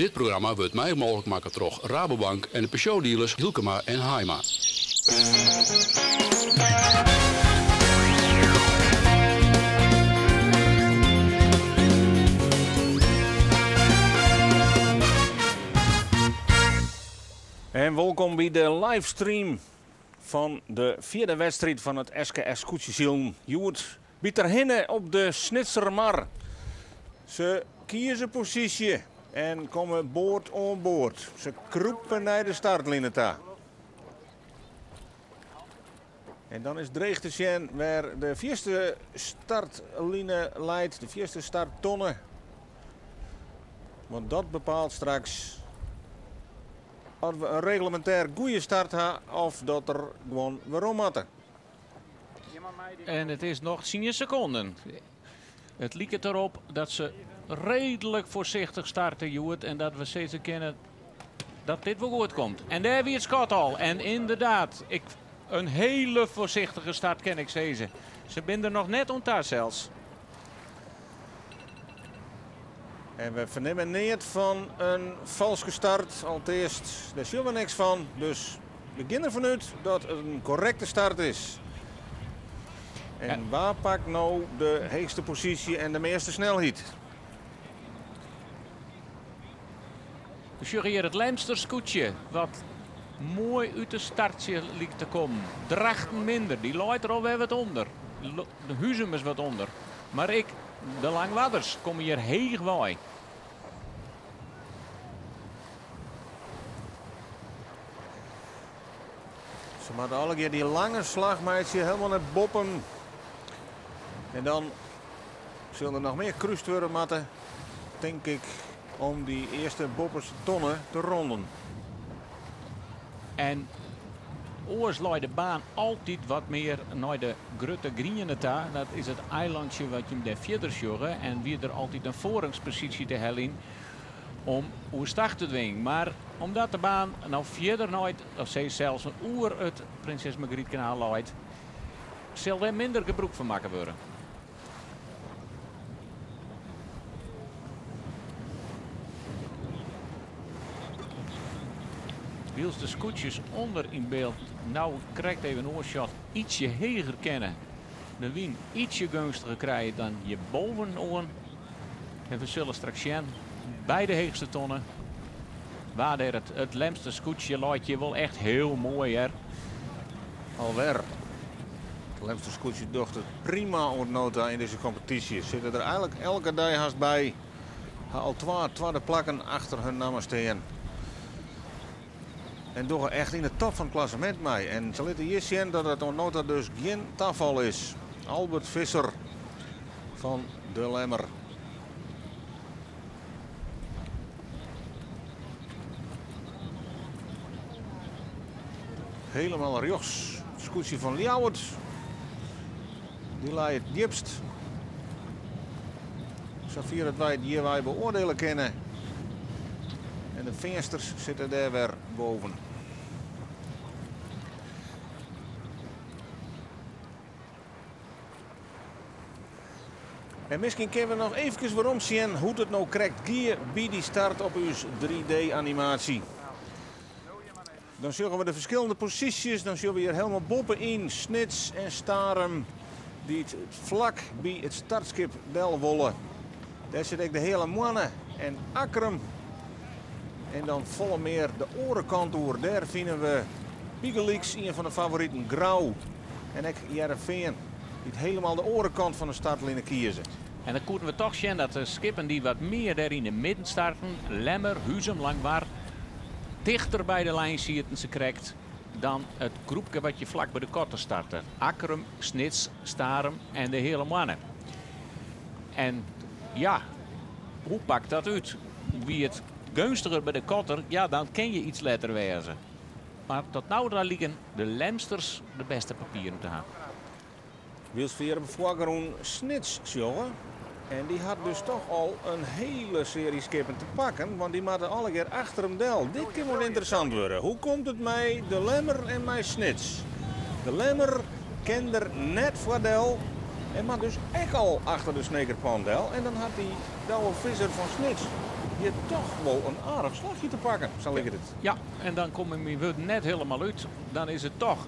Dit programma wordt mij mogelijk maken door Rabobank en de Peugeot-dealers Hielkema en Haima. En welkom bij de livestream van de vierde wedstrijd van het SKS Koetsjesiel. Joert biedt er hinnen op de Snitsermar. Ze kiezen positie en komen boord aan boord. Ze kroepen naar de startlijnen toe. En dan is dreig te zien waar de eerste startlijnen leidt, de eerste starttonnen. Want dat bepaalt straks of we een reglementair goede start hebben of dat er gewoon waarom hadden. En het is nog 10 seconden. Het lijkt erop dat ze redelijk voorzichtig starten, Joert. En dat we steeds kennen dat dit wel goed komt. En daar weer het schot al. En inderdaad, een hele voorzichtige start ken ik deze. Ze binden nog net ontdaan zelfs. En we vernemen niet van een valse start. Allereerst, daar zullen we niks van. Dus we beginnen ervan uit dat het een correcte start is. En waar pakt nou de hoogste positie en de meeste snelheid? We zien hier het Lemsterskoetje, wat mooi uit de startje lijkt te komen. Drachten minder, die looit er alweer wat onder. De Huzum is wat onder. Maar de Langwadders, komen hier heeg bij. Ze moeten alle keer die lange slag maatje helemaal naar boppen. En dan zullen er nog meer kruist worden moeten, denk ik, om die eerste boppers tonnen te ronden. En oors looit de baan altijd wat meer naar de Grutte Grienen toe. Dat is het eilandje wat je daar verder zorgen. En wie er altijd een voorrangspositie te hellen om hoe start te dwingen. Maar omdat de baan nou verder nooit, of zelfs een oer het Prinses Margriet kanaal looit, zal er minder gebruik van maken worden. Wils de scootjes onder in beeld. Nou krijgt even een oorshot ietsje heger kennen. De wien ietsje gunstiger krijgen dan je bovenoren. En we zullen straks zien bij de heegste tonnen. Waar het Lemster scootje looit je wel echt heel mooi hè. Alweer. Het Lemster scootje docht het prima ontnota in deze competitie. Zitten er eigenlijk elke dag haast bij. Al tweede plakken achter hun namen staan. En toch echt in de top van het klassement mee. En ze laten hier zien dat het nota dus geen tafel is. Albert Visser van de Lemmer. Helemaal rechts. Het scootje van Ljouwert. Die laat het diepst. Zo vier dat wij het hier wij beoordelen kennen. En de vensters zitten daar weer boven. En misschien kunnen we nog even waarom zien hoe het nou krijgt gier bij die start op uw 3D animatie. Dan zullen we de verschillende posities, dan zullen we hier helemaal bovenin Snits en Starem die het vlak bij het startskip Delwolle. Daar zit ik de hele mannen en Akrum. En dan volle meer de orenkant door. Daar vinden we Piegelix, een van de favorieten, Grauw. En ik Jereveen, die helemaal de orenkant van de startlijnen kiezen. En dan kunnen we toch zien dat de skippen die wat meer daar in de midden starten, Lemmer, Huzum, Langwaar, dichter bij de lijn zitten ze krijgt dan het groepje wat je vlak bij de korte starten. Akrum, Snits, Starem en de hele mannen. En ja, hoe pakt dat uit? Wie het gunstiger bij de kotter, ja, dan ken je iets letter wezen. Maar tot nou daar liggen de Lemsters de beste papieren te hebben. Wils via de voorgrond Snits, jongen. En die had dus toch al een hele serie skippen te pakken, want die moeten alle keer achter hem del. Dit kan wel interessant worden. Hoe komt het mij de Lemmer en mij Snits? De Lemmer kent er net voor del en maar dus echt al achter de snekerpan del. En dan had die Douwe Visser van Snits je toch wel een aardig slagje te pakken, zal ik het. Ja, en dan komen we net helemaal uit. Dan is het toch.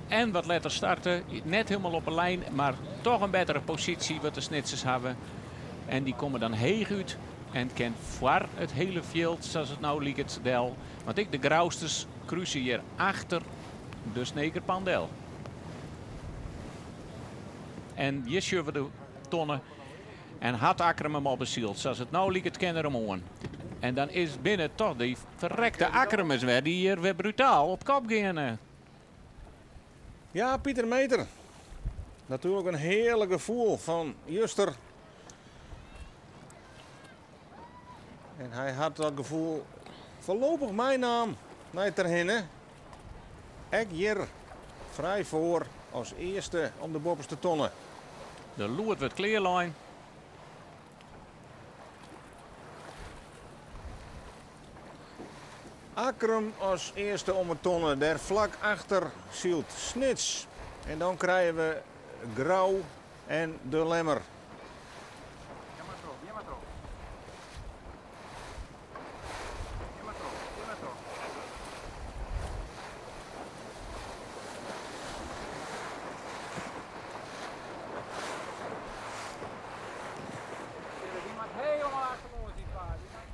En wat letter starten. Net helemaal op een lijn. Maar toch een betere positie wat de snitsers hebben. En die komen dan heeg uit. En kent voor het hele veld, zoals het nou lijkt, del. Want ik de grauwsters cruisen hier achter de Sneker Pandel. En hier schuiven de tonnen. En had Akkerem hem op bezield. Zoals het nou lijkt, kennen hem aan. En dan is binnen toch die verrekte Akkermers weer die hier weer brutaal op kop gaan. Ja, Pieter Meter. Natuurlijk een heerlijk gevoel van Juster. En hij had dat gevoel voorlopig mijn naam naar terhinnen. Ik hier vrij voor als eerste om de bovenste tonnen. De loert wordt kleerlijn. Akkerem als eerste om het tonnen. Daar vlak achter Sielt Snits. En dan krijgen we Grauw en De Lemmer.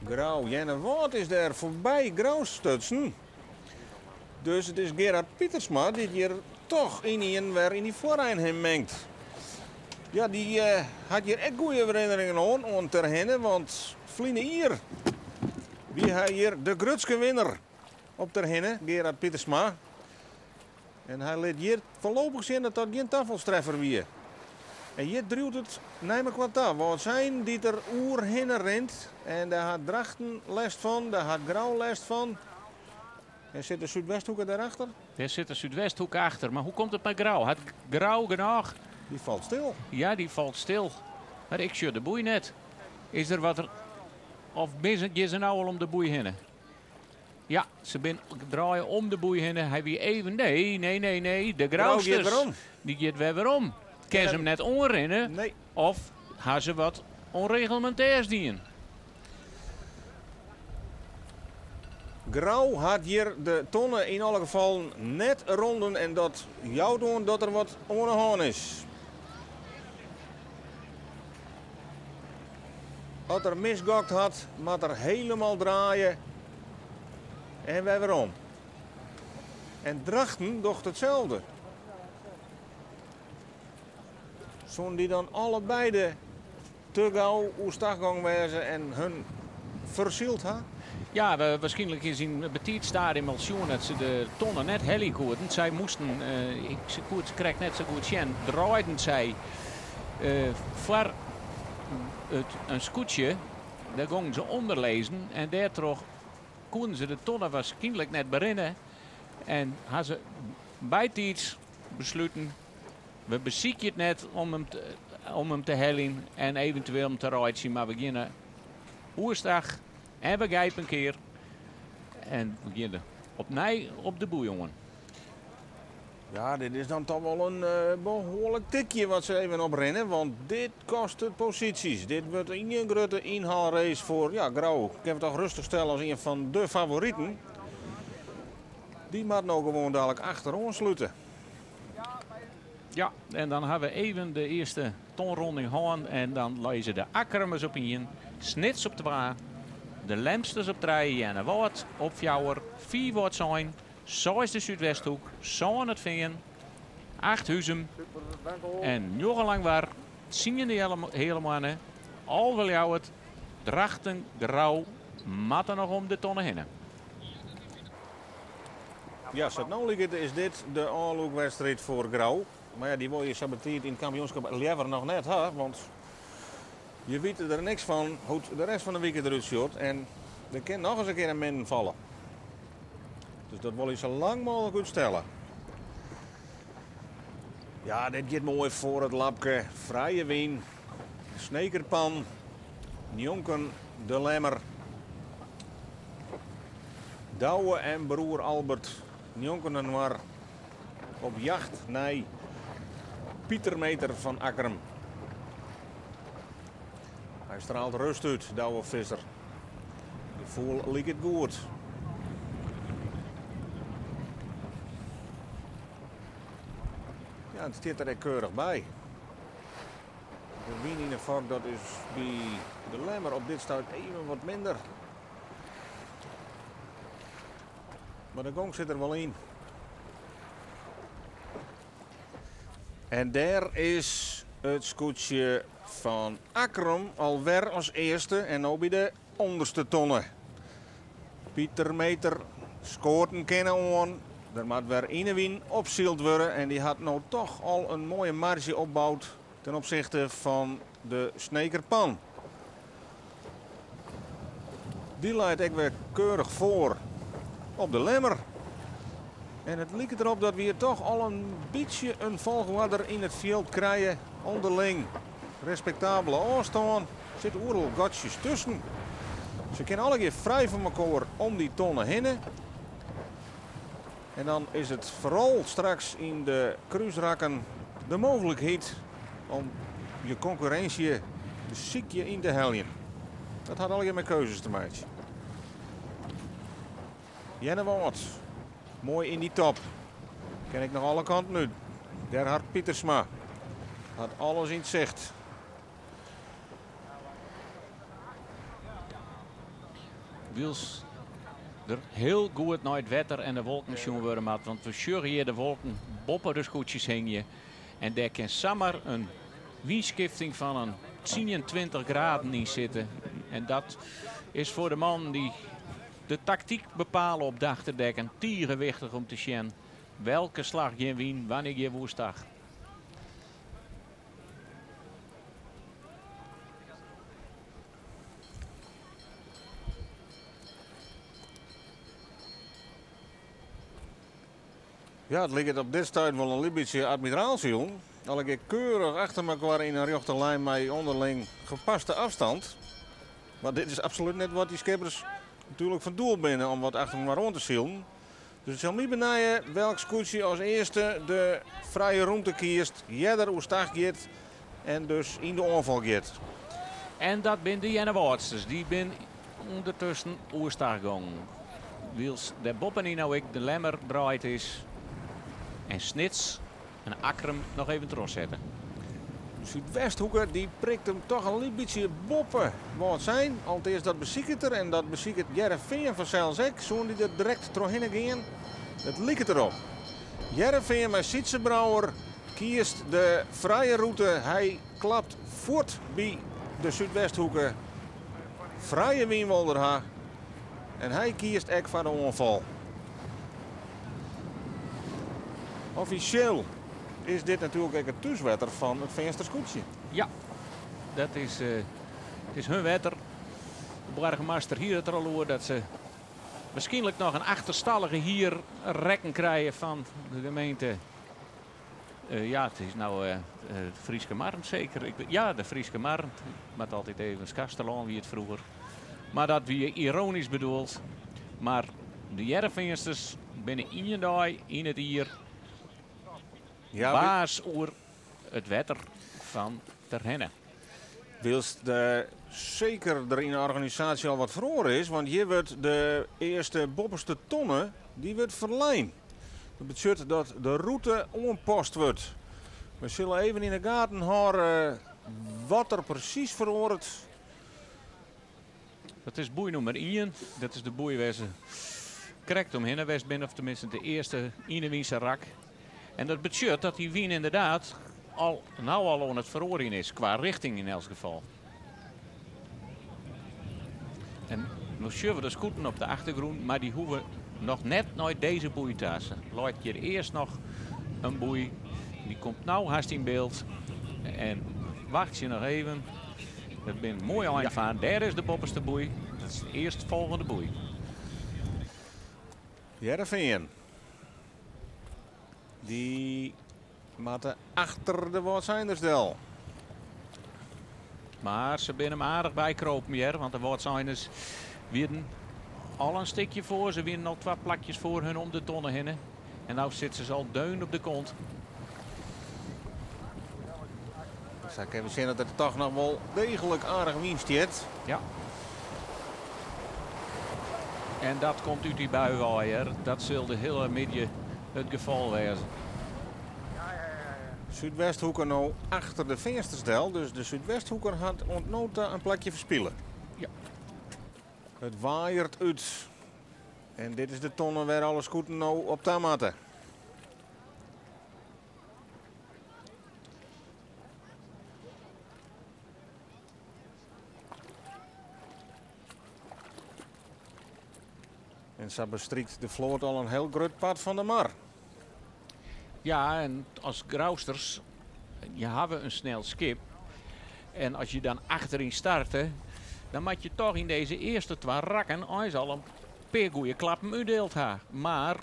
Grauw, Jenne Wout is daar voorbij Grauwstutsen. Dus het is Gerard Pietersma die hier toch weer in die voorlijn heen mengt. Ja, die had hier echt goede herinneringen aan terhinnen, want vliegen hier. Wie hij hier de grootste winnaar op terhinnen, Gerard Pietersma. En hij liet hier voorlopig zien dat dat geen tafelstreffer weer. En hier duwt het neem ik wat af. Wat zijn die er oerhinnen rent. En daar had Drachten last van, daar had Grauw last van. En zit de Zuidwesthoek daarachter? Er zit de Zuidwesthoek achter. Maar hoe komt het met Grauw? Had Grauw genoeg? Die valt stil. Ja, die valt stil. Maar ik zie de boei net. Is er wat er... Of je ze nou al om de boei heen? Ja, ze draaien om de boei heen. Hij wie even... Nee. De Grauwsters. Die gaat weer om. Kan ze hem net onrennen? Nee. Of gaan ze wat onregelmatig dienen? Grauw had hier de tonnen in alle gevallen net ronden en dat jou doen dat er wat onderhaan is. Als er misgokt had, moet er helemaal draaien en wij weer om. En Drachten docht hetzelfde. Zo'n die dan allebei te gauw oestaggang wezen en hun verzield had. Ja, we waarschijnlijk is in het betiet stadium al zien dat ze de tonnen net helikoerden. Zij moesten, ze krijgt net zo goed zien, draaiden zij voor een scootje. Daar gingen ze onderlezen en daardoor konden ze de tonnen waarschijnlijk net berennen. En hadden ze bijtijds besloten, we bezieken het net om hem te hellen en eventueel om te rijden, maar we beginnen oersdag. En we grijpen een keer. En we beginnen opnieuw op de boei, jongen. Ja, dit is dan toch wel een behoorlijk tikje wat ze even oprennen. Want dit kost de posities. Dit wordt een grote inhaalrace voor Grauw. Ik heb het toch rustig stellen als een van de favorieten. Die moet nou gewoon dadelijk achterom sluiten. Ja, en dan hebben we even de eerste tonronding gehad. En dan lezen de Akkermers op 1, Snits op 2. De Lemsters op 3, Jenne Wout op 4, 4 wordt zijn, 6 de Zuidwesthoek, 7 het Veen, 8 Huzum en nog lang waar, zien de hele mannen, al wil jou het, Drachten, Grauw, matten nog om de tonnen heen. Ja, zoals nou ligt is dit de aanloopwedstrijd voor Grauw. Maar ja, die word je saboteerd in het kampioenschap liever nog net, hè? Want je weet er niks van hoe de rest van de week eruit ziet. En er kan nog eens een keer een min vallen. Dus dat wil je zo lang mogelijk uitstellen. Ja, dit gaat mooi voor het lapje. Vrije wien. Snekerpan. Jonken De Lemmer. Douwe en broer Albert. Jonken en Noir. Op jacht naar Pieter Meter van Akkerem. Hij straalt rust uit, Douwe Visser. De gevoel liep het goed. Ja, het zit er keurig bij. De wien in de vak, dat is bij de Lemmer op dit stuit even wat minder. Maar de gong zit er wel in. En daar is het scootje van Akkerum alweer als eerste en nu bij de onderste tonnen. Pieter Meter scoort een kennen aan. Er moet weer een win opzield worden en die had nou toch al een mooie marge opgebouwd ten opzichte van de Snekerpan. Die leidt ik weer keurig voor op de Lemmer. En het lijkt erop dat we hier toch al een beetje een volgorde in het veld krijgen. Onderling respectabele afstand. Er zitten oerlijk gatjes tussen. Ze kunnen alle keer vrij van elkaar om die tonnen heen. En dan is het vooral straks in de kruisrakken de mogelijkheid om je concurrentie de ziekje in te helpen. Dat had alle keer met keuzes te maken. Jennewoord. Mooi in die top. Ken ik nog alle kanten nu. Gerhard Pietersma. Had alles in het zicht. Wils er heel goed naar het wetter en de wolken zien worden. Want we sjurren hier de wolken boppen de scootjes hingen. En daar kan zomaar een windskifting van een 23 graden in zitten. En dat is voor de man die de tactiek bepalen op de achterdekken. Tierenwichtig om te zien welke slag je wint, wanneer je woensdag. Ja, het ligt op dit stuit wel een beetje admiraalsjong. Alle keer keurig achter elkaar in een rechte lijn met onderling gepaste afstand. Maar dit is absoluut net wat die skippers natuurlijk van doel binnen om wat achter elkaar rond te zielen. Dus het zal niet benijden welk scootje als eerste de vrije ruimte kiest. Jeder hoe start gaat en dus in de aanval gaat. En dat zijn de Jennewoordsters. Die zijn ondertussen oerstag gegaan. Wils de Boppen nou ik de Lemmer draait is. En Snits en Akkerum nog even terugzetten. Zuidwesthoeker die prikt hem toch een beetje boppen. Wat zijn? Allereerst dat beziekt er en dat beziekt Jereveen vanzelfs ook. Zo'n die er direct doorheen gaan. Het lijkt erop. Jereveen met Sietsebrouwer kiest de vrije route. Hij klapt voort bij de Zuidwesthoeker. Vrije Wienwolderha. En hij kiest ook voor de aanval. Officieel is dit natuurlijk ook het thuiswetter van het vensterscootje. Ja, dat is, het is hun wetter. De burgemeester hier het er al over dat ze waarschijnlijk nog een achterstallige hier rekken krijgen van de gemeente. Ja, het is nou Frieske Marnt zeker. Ja, de Frieske Marnt. Met altijd even Kastelaan wie het vroeger. Maar dat wie ironisch bedoeld. Maar de Jereveensters binnen in het hier. Ja, baas over het wetter van ter Henne. Wils zeker er in de organisatie al wat verloren is, want hier wordt de eerste bopperste tonnen die wordt verlijnd. Dat betekent dat de route onpost wordt. We zullen even in de gaten houden wat er precies verloren. Dat is boei nummer 1. Dat is de boei waar ze correct omheen west binnen, of tenminste de eerste Inewiense rak. En dat betekent dat die wien inderdaad al aan het verloren is, qua richting in elk geval. En we zullen de scooters op de achtergrond, maar die hoeven nog net nooit deze boei te hassen. Laat je eerst nog een boei, die komt nou haast in beeld. En wacht je nog even. Dat ben mooi aanvaan. Daar is de bopperste boei. Dat is de eerstvolgende boei. Jereveen. Die matten achter de Waartzindersdel. Maar ze zijn hem aardig bijkropen hier, want de Waartzinders werden al een stukje voor. Ze winnen al 2 plakjes voor hun om de tonnen heen. En nu zitten ze al deun op de kont. Zo kunnen we zien dat het toch nog wel degelijk aardig winst heeft. Ja. En dat komt uit die buiwaaier. Dat zal de hele middag het geval wezen. Zuidwesthoeker nou achter de venstersdel. Dus de Zuidwesthoeker had ontnota een plekje verspillen. Ja. Het waaiert uit. En dit is de tonnen waar alle scooters nou op tamaten. En zo bestrikt de vloot al een heel groot pad van de mar. Ja, en als grousters, je hebben een snel schip. En als je dan achterin startte, dan moet je toch in deze eerste 2 rakken al een paar goede klappen uitdeeld hebben. Maar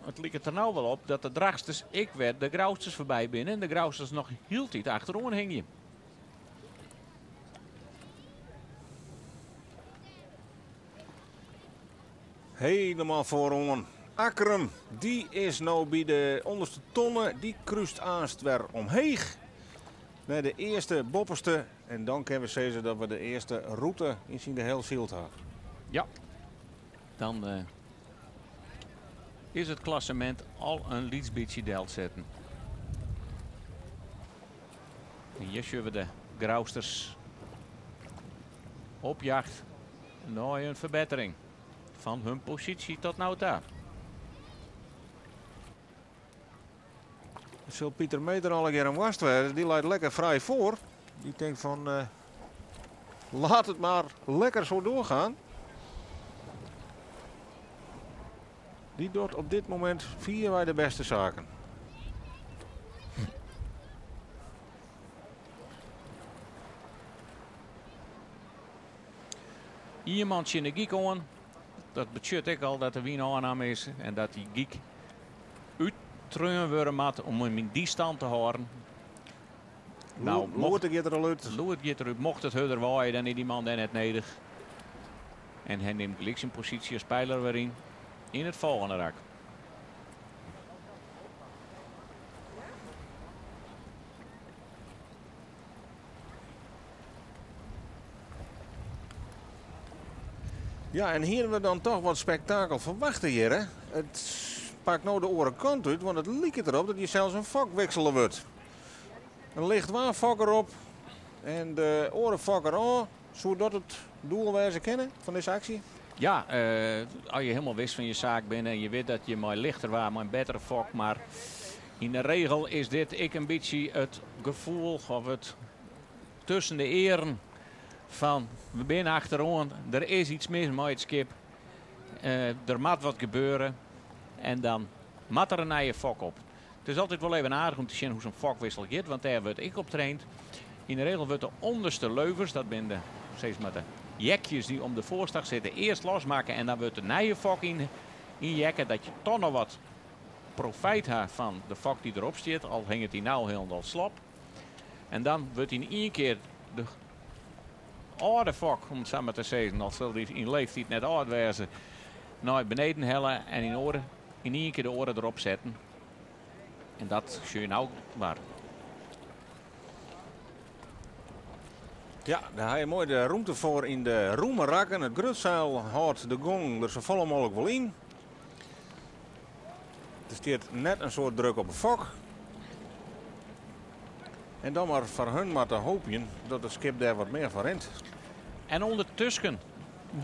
het lijkt er nou wel op dat de dragsters, ik werd de grousters voorbij binnen en de grousters nog heel tijd achterom hingen. Helemaal vooron. Akkerum, die is nou bij de onderste tonnen. Die kruist aanst weer omheeg. Naar de eerste bopperste. En dan kunnen we zeggen dat we de eerste route in de heel ziel hebben. Ja, dan is het klassement al een lietsbeetje delt zetten. En hier zullen we de grousters op jacht naar een verbetering van hun positie tot nou toe. Zal Pieter Meter al een keer een wast werden. Die leidt lekker vrij voor. Die denkt van laat het maar lekker zo doorgaan. Die doet op dit moment 4 wij de beste zaken. Iemand in de giek aan. Dat betekent ik al dat er wie een aanname is en dat die giek uittreuen worden moet om hem in die stand te houden. Nou, mocht ik er al uit. Mocht het hudder waaien, dan is die man dan net nedig. En hij neemt gelijk zijn positie als speler weer in het volgende rak. Ja, en hier hebben we dan toch wat spektakel verwachten hier. Hè? Het pakt nou de oren kant uit, want het lijkt erop dat je zelfs een vak wisselen wordt. Een licht waarvak erop en de orenvak aan, zodat het doel wij ze kennen van deze actie. Ja, als je helemaal wist van je zaak bent en je weet dat je maar lichter was, maar een betere vak. Maar in de regel is dit een beetje het gevoel of het tussen de eren van we zijn achterom, er is iets mis met het schip. Er moet wat gebeuren en dan moet er een nieuwe vak op. Het is altijd wel even aardig om te zien hoe zo'n vakwissel gaat, want daar word ik op traind. In de regel wordt de onderste leuvers, dat zijn de, steeds maar de jekjes die om de voorstag zitten, eerst losmaken en dan wordt de nieuwe vak in jekken, dat je toch nog wat profijt hebt van de vak die erop zit, al hing het die nou helemaal slap. En dan wordt in één keer de oude vak, om het zo maar te zeggen, al zal die in leeftijd net oud wezen, naar beneden hellen en in één keer de oren erop zetten. En dat zie je nou waar. Ja, daar heb je mooi de ruimte voor in de roemerrakken. Het grutzeil houdt de gong er zo vol mogelijk wel in. Er staat net een soort druk op een fok. En dan maar voor hun maar te hopen dat het schip daar wat meer van rent. En ondertussen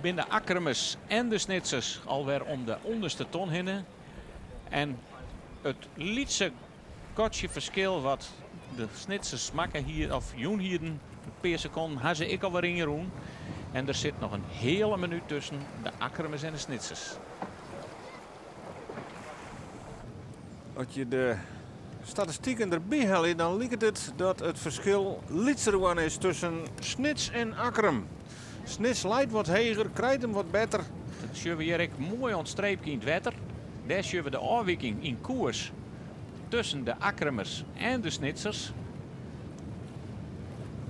binnen Akkermes en de Snitsers alweer om de onderste ton heen. En het lietse kortje verschil wat de Snitsers maken hier, of Joen hier een paar seconden, had ze ik alweer in Jeroen. En er zit nog een hele minuut tussen de Akkermes en de Snitsers. Als je de statistieken erbij haalt, dan lijkt het dat het verschil lietser is tussen Snits en Akkerum. Snits leidt wat heger, krijgt hem wat beter. Dat zien we hier mooi ontstreepje in het wetter. Daar zien we de afwijking in koers tussen de Akkermers en de Snitsers.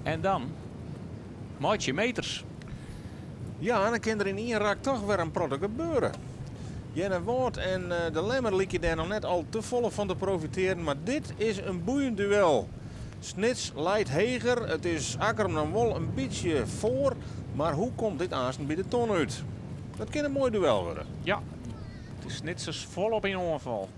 En dan maak je meters. Ja, en dan kan er in één rak toch weer een product gebeuren. Jenne Woord en de Lemmer liet je daar nog net al te volle van te profiteren. Maar dit is een boeiend duel. Snits leidt heger. Het is Akkerum dan wel een beetje voor. Maar hoe komt dit aansten bij de ton uit? Dat kan een mooi duel worden. Ja, de Snitsers volop in aanval.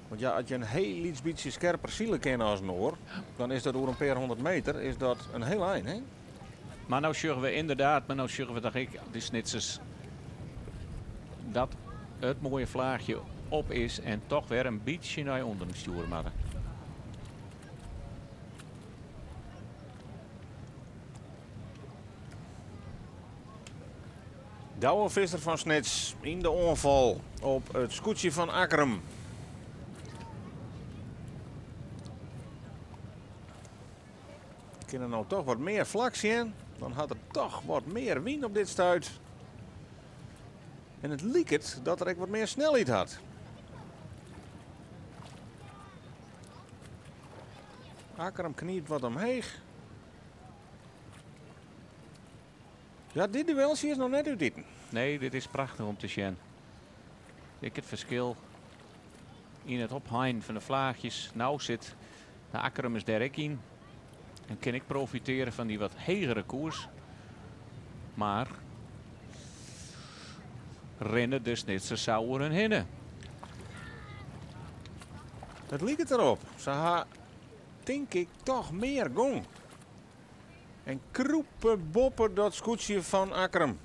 Want ja, als je een heel iets beetje scherper zielen kent als Noor, dan is dat over een paar 100 meter is dat een heel eind, hè? Maar nou zeggen we inderdaad, maar nou zeggen we dat ik de Snitsers dat het mooie vlaagje op is en toch weer een beetje naar onder de stuur maken. Douwe Visser van Snits in de aanval op het scootje van Akkerum. Kunnen nou toch wat meer vlak zien, dan had er toch wat meer wind op dit stuit. En het lijkt dat er ook wat meer snelheid had. Akkerum kniet wat omheen. Ja, dit dueltje is nog net uit dit. Nee, dit is prachtig om te zien. Ik het verschil in het ophein van de vlaagjes. Nou zit de Akkerum is daar ook in. En kan ik profiteren van die wat hegere koers. Maar rennen de Snitsers zouden hinnen. Dat lijkt erop. Ze hebben, denk ik, toch meer gong. En kroepen boppen dat scootje van Akkerum.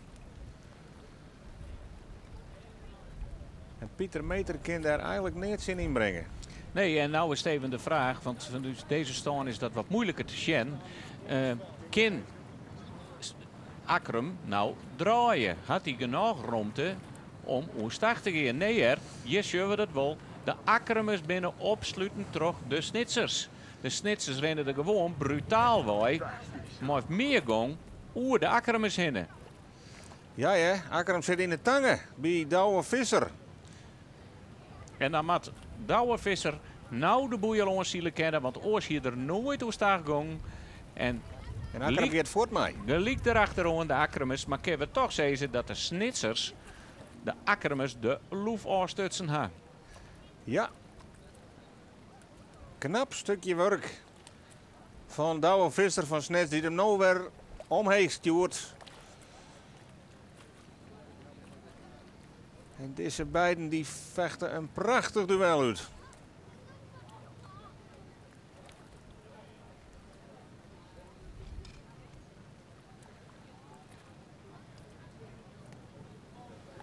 En Pieter Meter kan daar eigenlijk niets in inbrengen. Nee, en nou is het even de vraag, want van deze stand is dat wat moeilijker te zien. Kan Akkerum nou draaien? Had hij genoeg ruimte om start te gaan? Nee, hier zien we dat wel. De Akkerumers binnen opsluiten terug de Snitsers. De Snitsers rennen er gewoon brutaal bij. Maar heeft meer gang oer de Akkerumers heen. Ja, Akkerum zit in de tangen bij Douwe Visser. En dan moet Douwe Visser nou de boeien zielen kennen, want oors hier er nooit hoe staag gang. En Akkerum gaat voort mij. er ligt erachteraan de Akkerumers, maar kunnen we toch zeggen dat de Snitsers de Akkerumers de loef aanstutsen hebben. Ja. Knap stukje werk van Douwe Visser van Snits die hem nou weer omheen stuurt. En deze beiden die vechten een prachtig duel uit.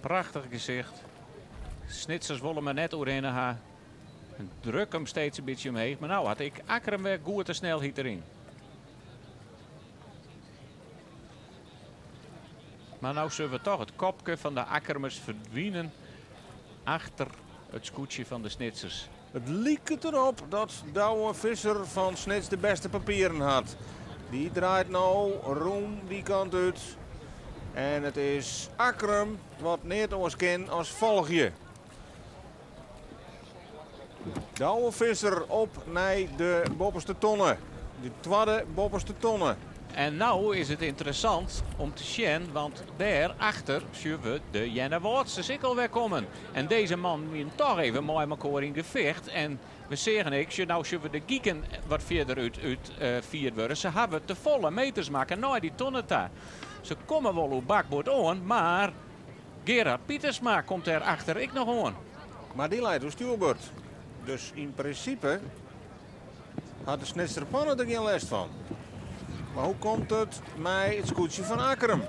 Prachtig gezicht. Snitsers willen me net doorheen gaan. En druk hem steeds een beetje omheen. Maar nou had ik Akkerum weer goed te snel erin. Maar nou zullen we toch het kopje van de Akkerumers verdwijnen achter het scootje van de Snitsers. Het lijkt erop dat Douwe Visser van Snits de beste papieren had. Die draait nou roem die kant uit. En het is Akkerum wat niet ons kent als volgje. Douwe Visser op naar de bopperste tonnen. De tweede bopperste tonnen. En nou is het interessant om te zien, want daarachter zien we de Jenna Woordsters ik alweer komen. En deze man moet toch even mooi met elkaar in gevecht. En we zeggen ik, nou zien we de gieken wat verder uit vierd worden. Ze hebben te volle meters maken naar die tonnen daar. Ze komen wel op bakboord aan, maar Gerard Pietersma komt daarachter ik nog aan. Maar die leidt op stuurboord. Dus in principe had de Snitser pannen er geen last van. Maar hoe komt het met het scootje van Akkerum?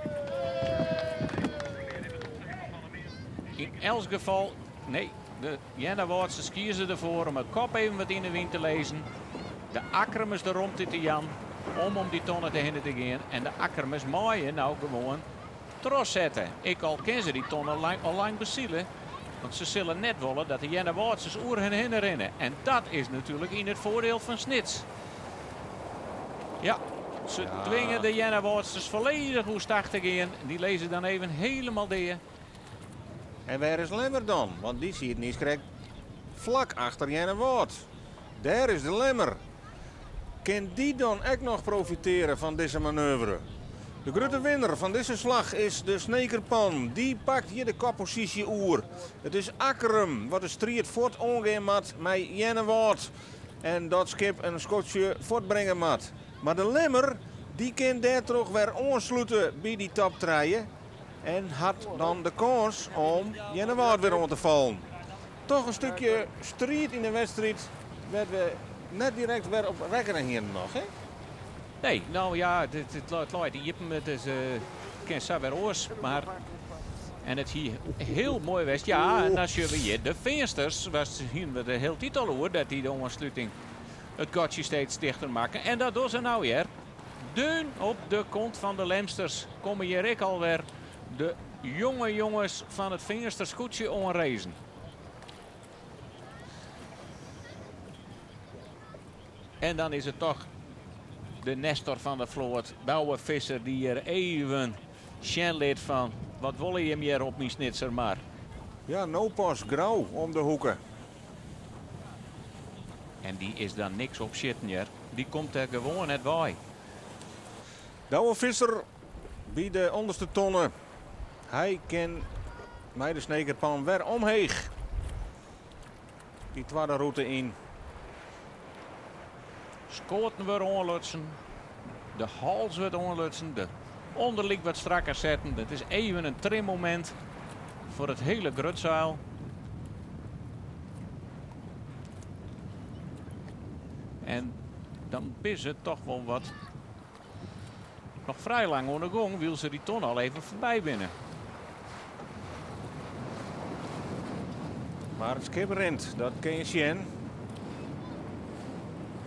In elk geval, nee, de Jenna Woordsters kiezen ervoor om het kop even wat in de wind te lezen. De Akkerumers er rond te Jan om die tonnen te hinnen te gaan. En de Akkerumers maaien nou gewoon tros zetten. Ik al ken ze die tonnen al lang bezielen. Want ze zullen net willen dat de Jenna Woordsters oer hen heen rennen. En dat is natuurlijk in het voordeel van Snits. Ja, ze dwingen de Jenna Woordsters volledig hoe start te gaan. Die lezen dan even helemaal neer. En waar is Lemmer dan? Want die ziet niet correct vlak achter Jenna Woord. Daar is de Lemmer. Kan die dan ook nog profiteren van deze manoeuvre? De grote winnaar van deze slag is de Snekerpan. Die pakt hier de koppositie oer. Het is Akkerum wat de strijd voort ongeven mat met Jennewaard. En dat schip een schotje voortbrengen mat. Maar de Lemmer die kan daar toch weer aansluiten bij die top 3. En had dan de kans om Jennewaard weer aan te vallen. Toch een stukje strijd in de wedstrijd. Werd we net direct weer op rekening hier nog, hè? Nee, nou ja, het loopt die jippen, het is ken zo weer oors, maar en het hier heel mooi was. Ja, en als je weer de vensters was zien we de hele titel hoor dat die de ontsluiting het gatje steeds dichter maken. En dat doen ze nou weer. Deun op de kont van de Lemsters komen hier ik alweer de jonge jongens van het vensterskoetje onrezen. En dan is het toch de Nestor van de vloot, Douwe Visser, die er even sjenleed van. Wat wil je meer op mijn snitser maar. Ja, no pas grauw om de hoeken. En die is dan niks op zitten, ja. Die komt er gewoon net bij. Douwe Visser bij de onderste tonnen. Hij kan mij de Snekerpan weer omheeg. Die tweede route in. Skoten weer onlutsen. De hals wordt onlutsen. De onderlik wat strakker zetten. Het is even een trimmoment voor het hele grutzaal. En dan is het toch wel wat. Nog vrij lang onder gong wil ze die ton al even voorbij binnen. Maar het schip rent, dat ken je zien.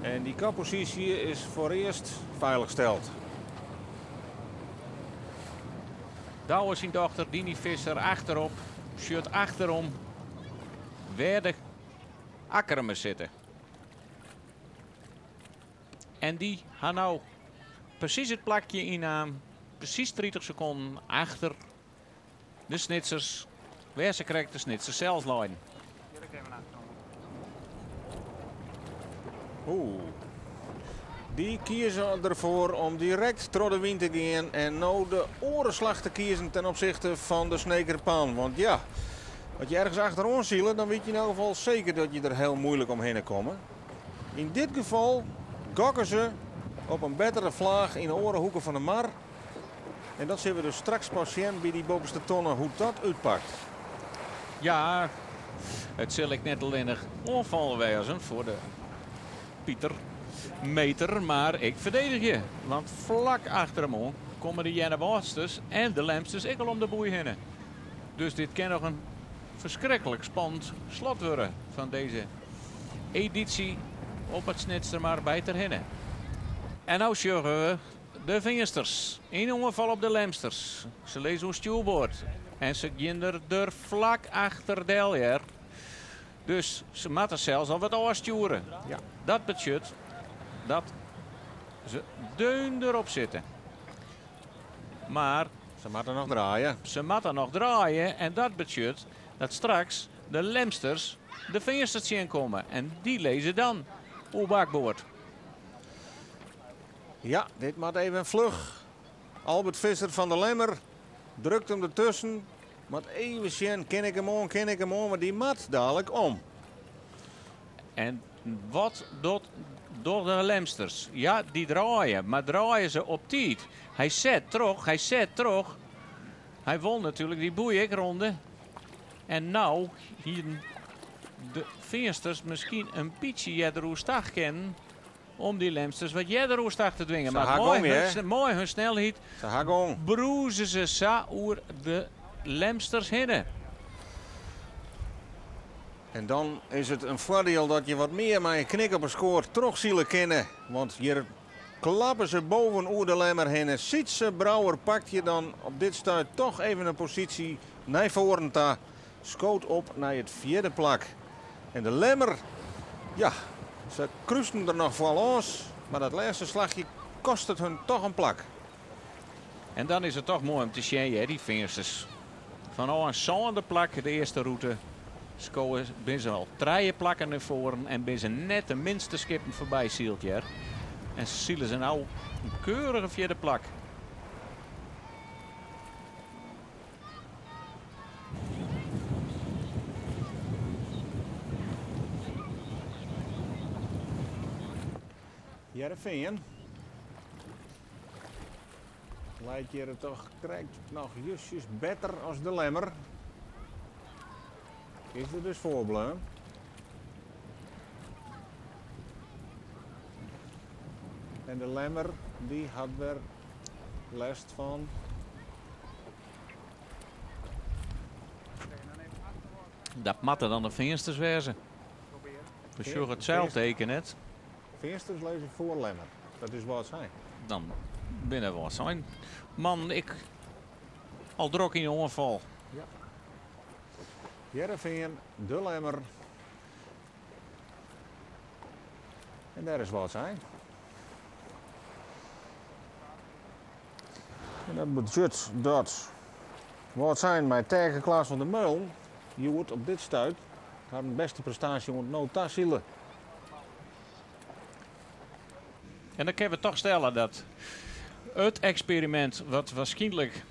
En die koppositie is voor eerst veiliggesteld. Douwe zijn dochter Dini Visser achterop. Shirt achterom. Waar de Akkerum zitten. En die gaan nou precies het plakje innaam. Precies 30 seconden achter de snitsers. Waar ze krijgt de snitsers zelfs leiden. Oeh. Die kiezen ervoor om direct door de wind te gaan en nou de orenslag te kiezen ten opzichte van de Snekerpan. Want ja, als je ergens achterom ziet, dan weet je in elk geval zeker dat je er heel moeilijk omheen komt. In dit geval gokken ze op een betere vlaag in de orenhoeken van de mar. En dat zien we dus straks pas zien bij die bovenste tonnen hoe dat uitpakt. Ja, het zal ik net alleen nog onvallen wezen voor de Pieter Meter, maar ik verdedig je. Want vlak achter hem aan komen de Jennewaardsters en de Lemsters ik al om de boei heen. Dus dit kan nog een verschrikkelijk spannend slot worden van deze editie op het snitster maar bij ter hinnen. En nou zorgen we de Vensters. Eén ongeval op de Lemsters. Ze lezen hoe stuurboord. En ze gaan er vlak achter Deljer. Dus ze moeten zelfs al wat afsturen. Ja. Dat betekent dat ze deun erop zitten. Maar Ze moeten nog draaien. ze moeten nog draaien. En dat betekent dat straks de Lemsters de Vensters zien komen. En die lezen dan op bakboord. Ja, dit moet even vlug. Albert Visser van de Lemmer drukt hem ertussen. Maar even zien, ken ik hem aan, maar die mat dadelijk om. En wat doet door de Lemsters? Ja, die draaien, maar draaien ze op tijd. Hij zet terug. Hij won natuurlijk die boeiekronde. En nou, hier de Vensters misschien een beetje jederoestag kennen. Om die Lemsters wat jederoestag te dwingen. Ze Maar mooi hun snelheid. Ze hagong. Broezen ze sa oer de Lemsters hinnen. En dan is het een voordeel dat je wat meer met je knik op een score terugzielen kennen. Want hier klappen ze boven oer de Lemmer heen. Sietse Brouwer pakt je dan op dit stuit toch even een positie naar voren ta. Schoot op naar het vierde plak. En de Lemmer, ja, ze kruisten er nog voor los. Maar dat laatste slagje kost het hun toch een plak. En dan is het toch mooi om te zien, hè, die Vensters. Van een zo'n plak, de eerste route. Scoren ben ze al 3 plakken naar voren en ben ze net de minste skippen voorbij zielt. En zielen ze nou een keurige vierde plak. Heerenveen. Lijkt je er toch krijgt nog justjes beter als de Lemmer. Is er dus voorbleem. En de Lemmer die had weer last van. Dat matte dan de vensters wezen. Dus je het zelf tekenen net. Vensters lezen voor Lemmer. Dat is wat zijn. Dan binnen wat zijn. Man, ik al drok in je ongeval. Ja. Heerenveen, de Lemmer. En daar is wat zijn. En dat betekent dat wat zijn met tegen Klaas van der Meul. Je wordt op dit stuit haar een beste prestatie moet nota zielen. En dan kunnen we toch stellen dat het experiment wat waarschijnlijk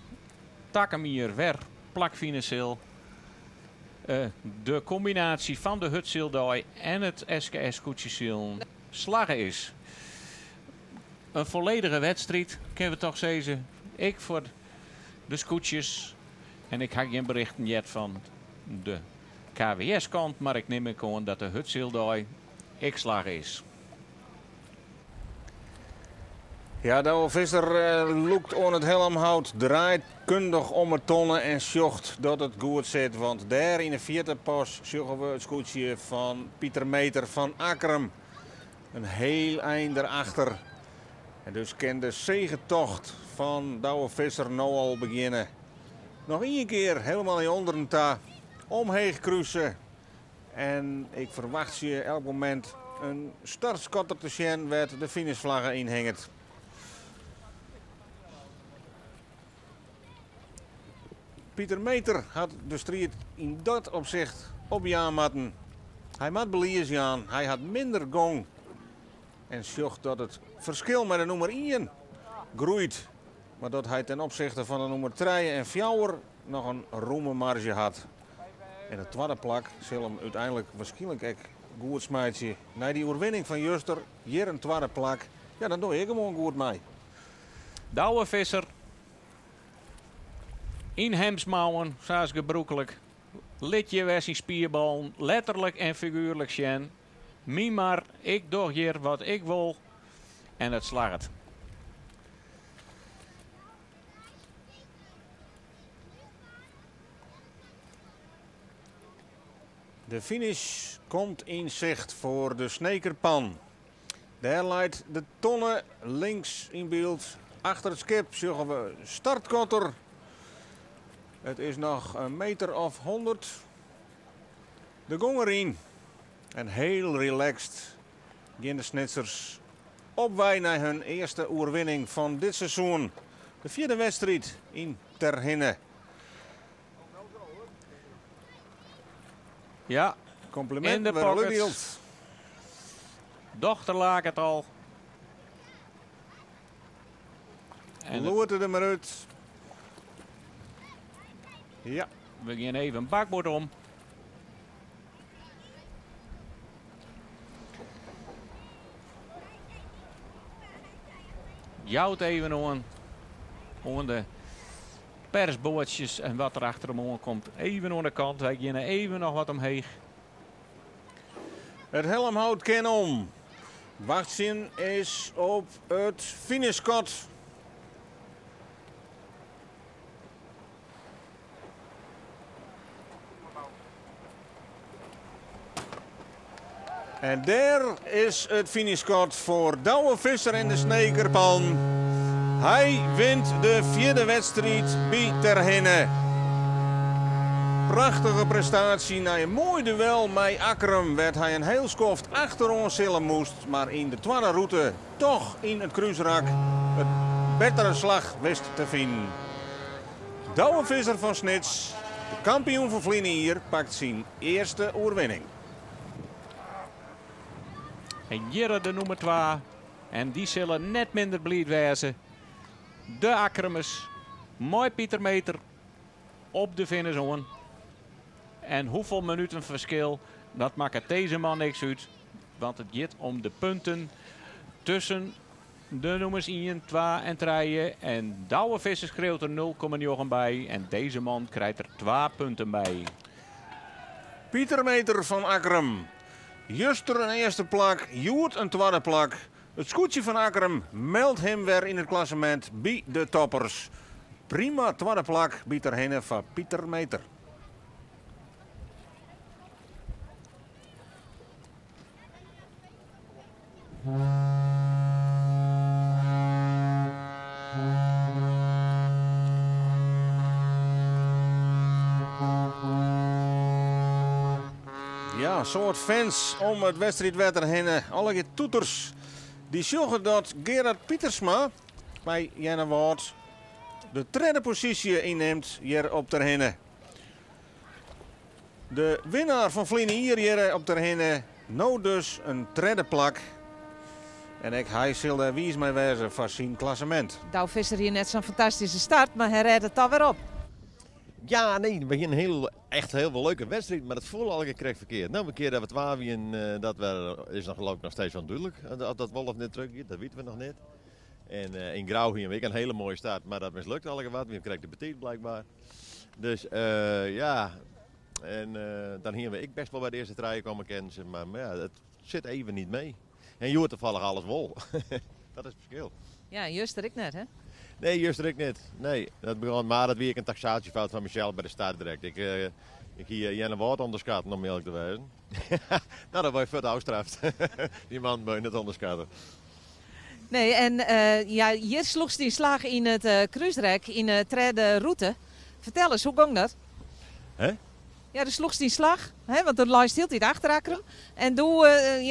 Takamier weer plakfinancieel de combinatie van de Hutsildooi en het SKS-koetsjesil slagen is. Een volledige wedstrijd, kunnen we toch zeggen. Ik voor de scootjes. En ik heb geen berichten yet van de KWS-kant, maar ik neem gewoon dat de Hutsildooi ik-slagen is. Ja, Douwe Visser loekt aan het helmhout, draait kundig om het tonnen en zocht dat het goed zit. Want daar in de vierde pas zoeken we het scootje van Pieter Meter van Akkerum. Een heel eind erachter. En dus kan de zegetocht van Douwe Visser nou al beginnen. Nog één keer helemaal in onderen ta, omheen kruisen. En ik verwacht je elk moment een startscotter te zien waar de finishvlaggen inhangt. Pieter Meter had de strijd in dat opzicht op Jaanmatten. Hij had beliers Jaan, hij had minder gong. En zocht dat het verschil met de nummer 1 groeit. Maar dat hij ten opzichte van de nummer 3 en 4 nog een ruime marge had. En de tweede plak zal hem uiteindelijk waarschijnlijk ook goed smijtje. Na die overwinning van Juster, hier een tweede plak. Ja, dan doe ik hem gewoon goed mee. Douwe Visser. In hemsmouwen, zoals gebroekelijk. Litje was in spierbal, letterlijk en figuurlijk zien. Mimar, ik doe hier wat ik wil. En het slaagt. De finish komt in zicht voor de Snekerpan. Daar leidt de tonnen links in beeld. Achter het skip zeggen we startkotter. Het is nog een meter of 100. De gong erin. En heel relaxed gaan de snitsers op weg naar hun eerste overwinning van dit seizoen. De vierde wedstrijd in Ter Hinne. Ja, Compliment in de voor pocket. Ludielt. Dochter laat het al. En Loert er maar uit. Ja. we gaan even een bakbord om. Jouwt even om de persboordjes en wat er achter hem aan komt. Even aan de kant. Wij gaan even nog wat omheen. Het helmhout kan om. Wachtzin is op het finishkot. En daar is het finishkot voor Douwe Visser in de Snekerpan. Hij wint de vierde wedstrijd bij Ter Hinne. Prachtige prestatie. Na een mooi duel met Akkerum werd hij een heel skoft achter ons zillen moest. Maar in de tweede route toch in het kruisrak het betere slag wist te vinden. Douwe Visser van Snits, de kampioen van Vlienen hier, pakt zijn eerste overwinning. En hier de nummer 2. En die zullen net minder blij wezen. De Akkerumers. Mooi Pieter Meter. Op de finishzone. En hoeveel minuten verschil. Dat maakt deze man niks uit. Want het gaat om de punten. tussen de nummers 1, 2 en 3. En Douwe Visser schreeuwt er 0,9 bij. En deze man krijgt er 2 punten bij. Pieter Meter van Akkerum. Juster een eerste plak, Joert een tweede plak. Het scootje van Akkerum meldt hem weer in het klassement bij de toppers. Prima tweede plak, biedt er heen van Pieter Meter. Ja, soort fans om het wedstrijdwetter heen. Alle toeters. Die zorgen dat Gerard Pietersma bij Jennewoord de derde positie inneemt hier op ter henne. De winnaar van Vliene hier op ter henne. Nou dus een derde plak. En hij zal daar wies mee wezen van zijn klassement. Douwe Visser hier net zo'n fantastische start, maar hij redt het al weer op. Ja, nee, het begint echt heel veel leuke wedstrijd, maar het voelde al gekregen verkeerd. Nou, een keer dat we 12 en dat is nog, geloof ik nog steeds onduidelijk. Dat Wolf net terug is, dat weten we nog niet. En in Grauw hier een hele mooie start, maar dat mislukt al wat. We kregen de petit blijkbaar. Dus ja, en dan hier we ik best wel bij de eerste trein komen kennen, maar ja, het zit even niet mee. En Joert toevallig alles wol. Dat is het verschil. Ja, juist ik net, hè? Nee, juist ik niet. Nee, dat begon maar dat weer een taxatiefout van Michel bij de start direct. Ik hier Jenne Woord onderschatten om eerlijk te wezen. Nou, dat word je voor de afstraft. Die man moet je niet onderschatten. Nee, en ja, je sloeg die slag in het cruiserek in de derde route. Vertel eens, hoe ging dat? Hè? Ja, de sloeg die slag, hè, want er lijst heel tijd achter Akkerum. En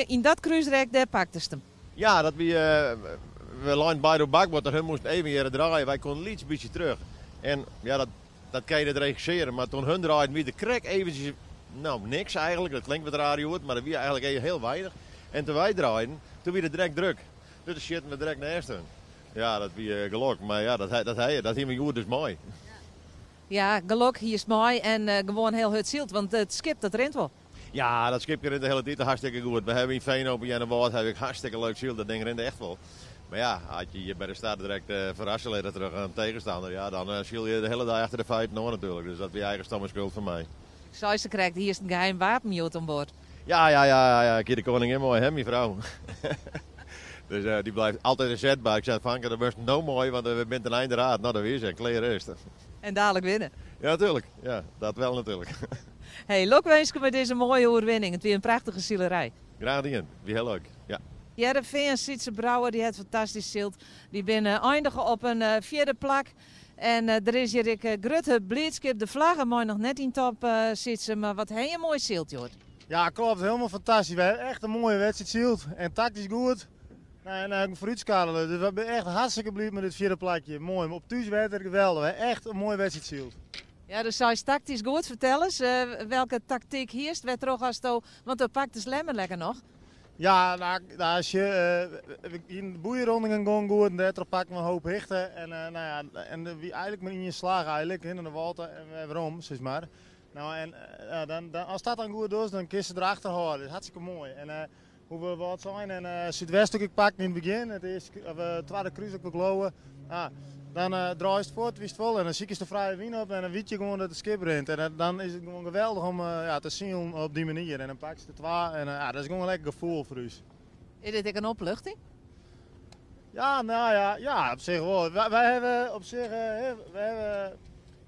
in dat cruiserek, daar pakte ze hem. Ja, dat we lijnen bij de bakboord, hun moesten even hier draaien. Wij konden iets beetje terug. En ja, dat kan je het regisseren. Maar toen hun draaiden, wie de krek eventjes, nou niks eigenlijk. Dat klinkt wat raar, maar dat was eigenlijk heel weinig. En toen wij draaiden, toen werd het direct druk. Dus de shit we direct naast hun. Ja, dat was geluk. Maar ja, dat hier met dus mooi. Ja, geluk, hier is mooi en gewoon heel het zielt, want het skip dat rent wel. Ja, dat skip rent de hele tijd hartstikke goed. We hebben in Veenhoop en Jennewoord heb ik hartstikke leuk ziel. Dat ding rent echt wel. Maar ja, had je hier bij de start direct verrassen terug aan een tegenstander, ja, dan schiel je de hele dag achter de feiten nog natuurlijk. Dus dat is eigen stomme schuld van mij. Zoals krijgt, hier is een geheim wapenjood aan boord. Ja, ik de koningin mooi, hè, mijn vrouw. Dus die blijft altijd een zetbaar. Ik zei, Vanke, dat was nou mooi, want we zijn ten einde raad. Nou, dat weer zijn, kleer is. En dadelijk winnen. Ja, natuurlijk. Ja, dat wel natuurlijk. Hey, lokwenske met deze mooie overwinning. Het weer een prachtige zielerij. Graag gedaan. Wie heel leuk. Ja. Ja, de VN Sietse Brouwer die het fantastisch zielt. Die binnen eindigen op een vierde plak. En er is hier ik Grutte Blitzkip, de vlaggen mooi nog net in top zitten. Maar wat heel mooi zielt, joh. Ja, klopt. Helemaal fantastisch. We hebben echt een mooie wedstrijd zield. En tactisch goed. En vooruitschakelen. Dus we zijn echt hartstikke blij met dit vierde plakje. Mooi. Op thuis werd het geweldig. We hebben echt een mooie wedstrijd zield. Ja, dus zij is tactisch goed. Vertel eens, welke tactiek hier is het toch als to, want dan pakt de slemmer lekker nog. Ja, nou, als je in de boeienronde gaan gewoon goed en daar pakken we een hoop hichten. En, nou ja, en wie eigenlijk maar in je slagen eigenlijk, in de walten en we hebben om, zeg maar. Nou, en als dat dan goed is, dan kun je ze erachter houden. Dat is hartstikke mooi. En hoe we wat zijn en Zuidwest ook pakken in het begin, het is tweede cruise ook geloven. Dan draai je het voort, wie het vol en dan zie je de vrije wien op en dan weet je gewoon dat het skip rent. En dan is het gewoon geweldig om te zien op die manier. En dan pak je de twee en dat is gewoon een lekker gevoel voor u. Is dit ook een opluchting? Ja, nou ja, op zich wel. Wij hebben op zich, we hebben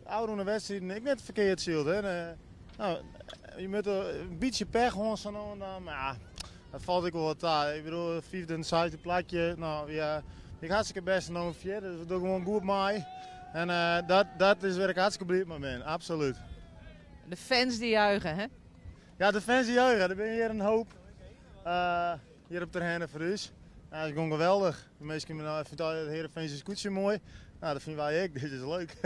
oude wedstrijden ik net verkeerd zield. Nou, je moet een beetje pech gewoon zo en dan, maar ja, dat valt ik wel wat aan. Ik bedoel, vijfde en zesde plakje, nou ja. Ik hartstikke best nummer 4, dus we doen gewoon goed mee. En dat is waar ik hartstikke blij mee ben, absoluut. De fans die juichen, hè? Ja, de fans die juichen, er ben hier een hoop. Hier op terrein voor ons. Nou, dat is gewoon geweldig. De meesten vinden de Heerenveense scootje mooi. Nou, dat vinden wij ook, dit is leuk.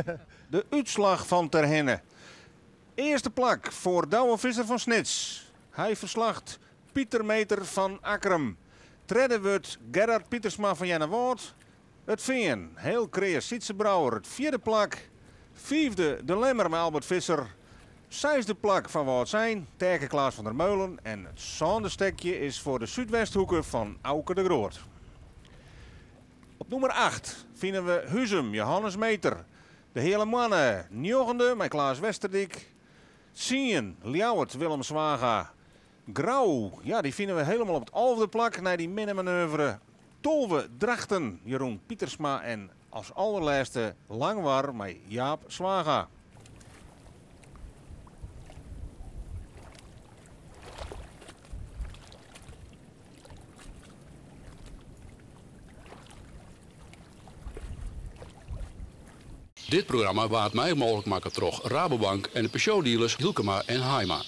De uitslag van ter henne. Eerste plak voor Douwe Visser van Snits. Hij verslacht Pieter Meter van Akkerum. Tweede wordt Gerard Pietersma van Jennewoord. Het Veen, heel creëer Sietse Brouwer, het vierde plak. Vijfde de Lemmer met Albert Visser. Zesde plak van Woordzijn, Terke Klaas van der Meulen. En het zesde stekje is voor de Zuidwesthoeken van Auke de Groot. Nummer 8 vinden we Huzum, Johannes Meter. De hele mannen, 9e met Klaas Westerdijk. 10, Ljouwert, Willem Zwaga. Grauw, ja, die vinden we helemaal op het 11e plak naar die minnemanoeuvre. 12 Drachten, Jeroen Pietersma en als allerlaatste Langwar met Jaap Zwaga. Dit programma waard mij mogelijk maken door Rabobank en de Peugeot dealers Hielkema en Haima.